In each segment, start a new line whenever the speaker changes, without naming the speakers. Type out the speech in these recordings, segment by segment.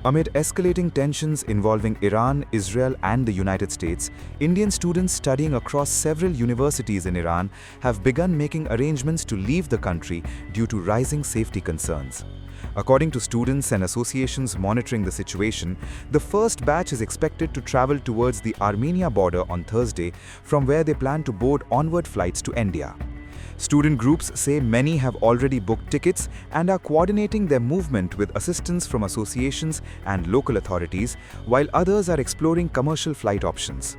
Amid escalating tensions involving Iran, Israel, and the United States, Indian students studying across several universities in Iran have begun making arrangements to leave the country due to rising safety concerns. According to students and associations monitoring the situation, the first batch is expected to travel towards the Armenia border on Thursday, from where they plan to board onward flights to India. Student groups say many have already booked tickets and are coordinating their movement with assistance from associations and local authorities, while others are exploring commercial flight options.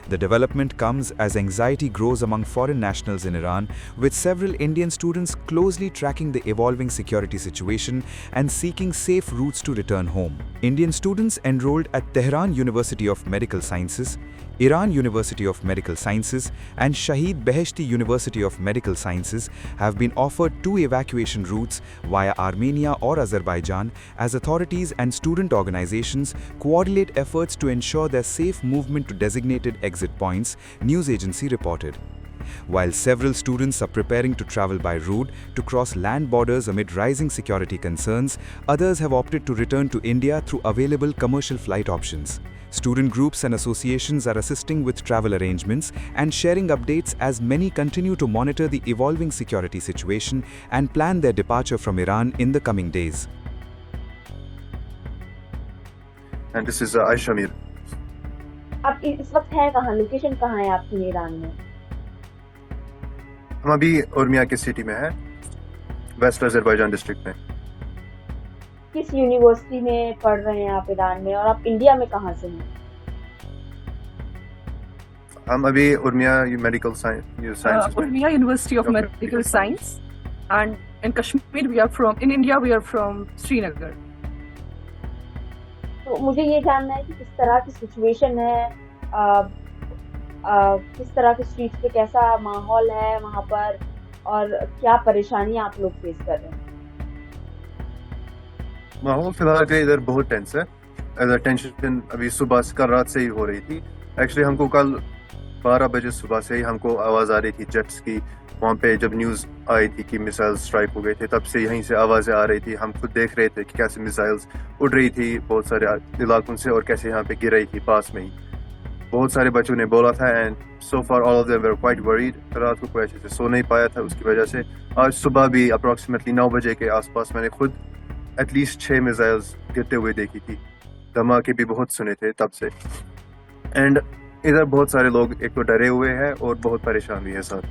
The development comes as anxiety grows among foreign nationals in Iran, with several Indian students closely tracking the evolving security situation and seeking safe routes to return home. Indian students enrolled at Tehran University of Medical Sciences, Iran University of Medical Sciences, and Shahid Beheshti University of Medical Sciences have been offered two evacuation routes via Armenia or Azerbaijan as authorities and student organizations coordinate efforts to ensure their safe movement to designated exit points, news agency reported. While several students are preparing to travel by road to cross land borders amid rising security concerns, others have opted to return to India through available commercial flight options. Student groups and associations are assisting with travel arrangements and sharing updates as many continue to monitor the evolving security situation and plan their departure from Iran in the coming days.
And this is Aisha Mir.
आप इस वक्त हैं कहाँ, location कहाँ है आपकी Iran में?
हम अभी उर्मिया के सिटी में हैं, वेस्ट अजरबैजान डिस्ट्रिक्ट में।
किस यूनिवर्सिटी में पढ़ रहे हैं आप ईरान में, और आप इंडिया में कहाँ से हैं?
हम अभी Urmia medical science
Urmia University of Medical Science, and in Kashmir we are from, in India we are from Srinagar.
तो मुझे ये जानना है कि किस तरह की सिचुएशन है, किस तरह के स्ट्रीट्स पे कैसा माहौल है वहाँ पर, और क्या परेशानियाँ आप लोग फेस कर रहे हैं?
माहौल फिलहाल के इधर बहुत टेंस है। इधर टेंशन अभी सुबह से कल रात से ही हो रही थी। एक्चुअली हमको कल 12 बजे सुबह से ही हमको आवाज़ आ रही थी जेट्स की। वहाँ पे जब न्यूज़ आई थी कि मिसाइल स्ट्राइक हो गए थे, तब से यहीं से आवाज़ें आ रही थी। हम खुद देख रहे थे कि कैसे मिसाइल्स उड़ रही थी बहुत सारे इलाकों से और कैसे यहाँ पे गिर रही थी पास में ही। बहुत सारे बच्चों ने बोला था, and so far all of them were quite worried. रात को कोई अच्छे से सो नहीं पाया था उसकी वजह से। आज सुबह भी अप्रॉक्सीमेटली 9 बजे के आसपास मैंने खुद एटलीस्ट 6 मिसाइल्स गिरते हुए देखी थी। धमाके भी बहुत सुने थे तब से। एंड इधर बहुत सारे लोग एक तो डरे हुए हैं और बहुत परेशान भी है सर।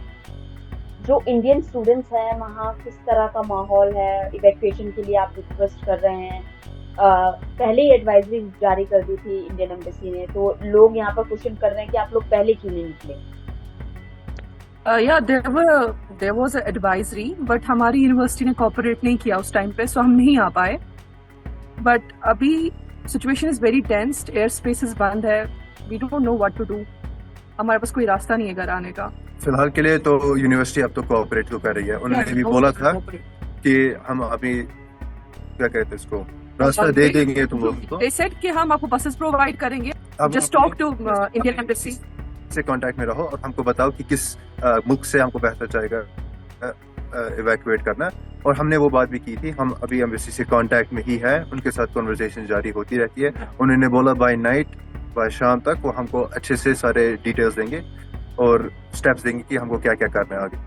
जो इंडियन स्टूडेंट्स हैं वहाँ किस तरह का माहौल है? इवैक्यूएशन के लिए आप रिक्वेस्ट कर रहे हैं, पहले ही एडवाइजरी जारी कर दी थी इंडियन एम्बेसी ने, तो लोग यहाँ पर क्वेश्चन कर रहे हैं कि आप लोग पहले क्यों नहीं निकले?
Yeah, there was an advisory, but हमारी यूनिवर्सिटी ने कोऑपरेट नहीं किया उस टाइम पे, सो हम नहीं आ पाए। बट अभी situation is very tensed, air spaces बंद है, we don't know what to do. हमारे पास कोई रास्ता नहीं है घर आने का।
फिलहाल के लिए तो यूनिवर्सिटी अब तो कोऑपरेट तो कर रही है। उन्होंने भी बोला था कि हम अभी क्या कहते हैं इसको, रास्ता दे देंगे तुम लोगों को।
They said कि हम आपको बसेस प्रोवाइड करेंगे, just talk to Indian embassy
से कांटेक्ट में रहो और हमको बताओ कि किस मुख से हमको बेहतर जाएगा इवैक्यूएट करना। और हमने वो बात भी की थी। हम अभी एम्बेसी से कांटेक्ट में ही है, उनके साथ कन्वर्सेशन जारी होती रहती है। उन्होंने बोला बाय नाइट, बाय शाम तक वो हमको अच्छे से सारे डिटेल्स देंगे और स्टेप्स देंगे कि हमको क्या क्या करना है आगे।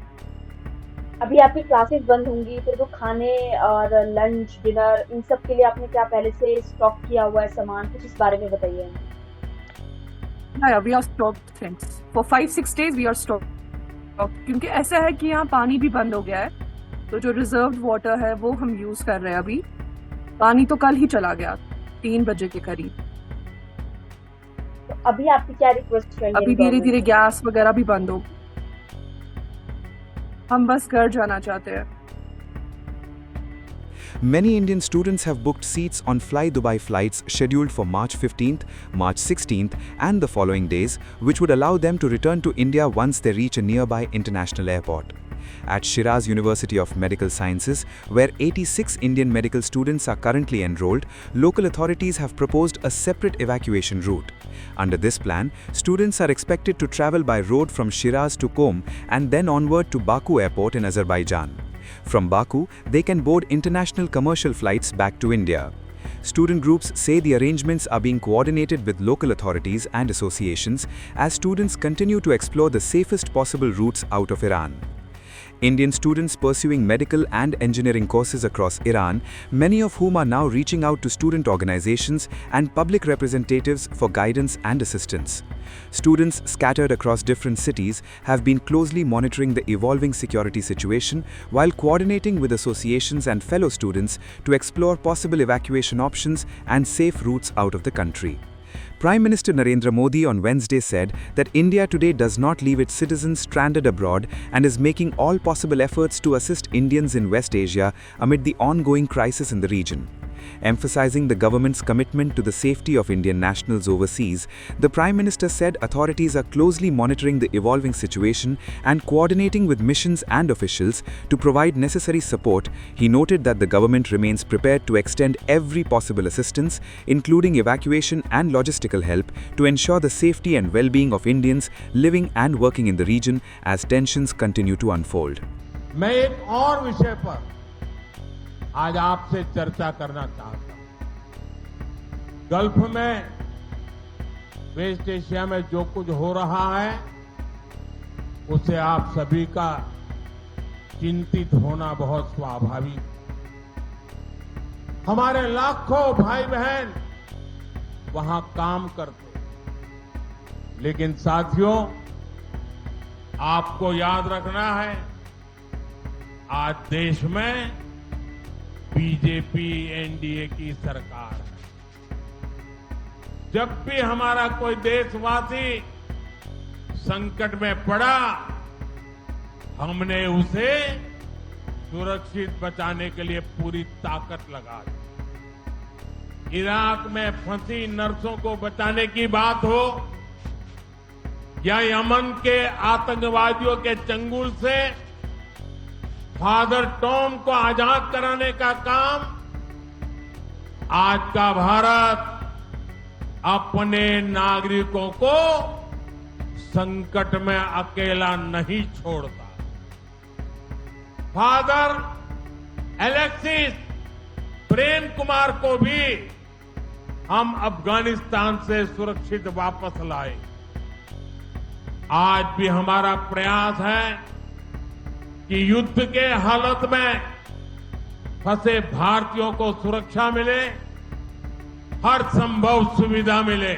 अभी आपकी क्लासेस बंद होंगी, तो जो खाने और लंच डिनर इन सब के लिए आपने क्या पहले से स्टॉक किया हुआ है सामान, कुछ इस बारे में बताइए।
Yeah, we are stocked things. For 5-6 days we are stocked. क्योंकि ऐसा है कि यहाँ पानी भी बंद हो गया है, तो जो रिजर्व्ड वाटर है वो हम यूज कर रहे हैं अभी। पानी तो कल ही चला गया 3 बजे के करीब।
तो अभी आपकी क्या रिक्वेस्ट है?
अभी धीरे धीरे गैस वगैरह भी बंद हो। हम बस घर जाना चाहते हैं।
Many Indian students have booked seats on Fly Dubai flights scheduled for March 15th, March 16th, and the following days, which would allow them to return to India once they reach a nearby international airport. At Shiraz University of Medical Sciences, where 86 Indian medical students are currently enrolled, local authorities have proposed a separate evacuation route. Under this plan, students are expected to travel by road from Shiraz to Qom and then onward to Baku Airport in Azerbaijan. From Baku, they can board international commercial flights back to India. Student groups say the arrangements are being coordinated with local authorities and associations as students continue to explore the safest possible routes out of Iran. Indian students pursuing medical and engineering courses across Iran, many of whom are now reaching out to student organizations and public representatives for guidance and assistance. Students scattered across different cities have been closely monitoring the evolving security situation while coordinating with associations and fellow students to explore possible evacuation options and safe routes out of the country. Prime Minister Narendra Modi on Wednesday said that India today does not leave its citizens stranded abroad and is making all possible efforts to assist Indians in West Asia amid the ongoing crisis in the region. Emphasizing the government's commitment to the safety of Indian nationals overseas, the Prime Minister said authorities are closely monitoring the evolving situation and coordinating with missions and officials to provide necessary support. He noted that the government remains prepared to extend every possible assistance, including evacuation and logistical help, to ensure the safety and well-being of Indians living and working in the region as tensions continue to unfold.
मैं एक और विषय पर आज आपसे चर्चा करना चाहता हूं। गल्फ में, वेस्ट एशिया में जो कुछ हो रहा है, उससे आप सभी का चिंतित होना बहुत स्वाभाविक है। हमारे लाखों भाई बहन वहां काम करते हैं, लेकिन साथियों, आपको याद रखना है, आज देश में बीजेपी एनडीए की सरकार है। जब भी हमारा कोई देशवासी संकट में पड़ा, हमने उसे सुरक्षित बचाने के लिए पूरी ताकत लगा दी। इराक में फंसी नर्सों को बचाने की बात हो या यमन के आतंकवादियों के चंगुल से फादर टॉम को आजाद कराने का काम, आज का भारत अपने नागरिकों को संकट में अकेला नहीं छोड़ता। फादर एलेक्सिस प्रेम कुमार को भी हम अफगानिस्तान से सुरक्षित वापस लाए। आज भी हमारा प्रयास है कि युद्ध के हालत में फंसे भारतीयों को सुरक्षा मिले, हर संभव सुविधा मिले।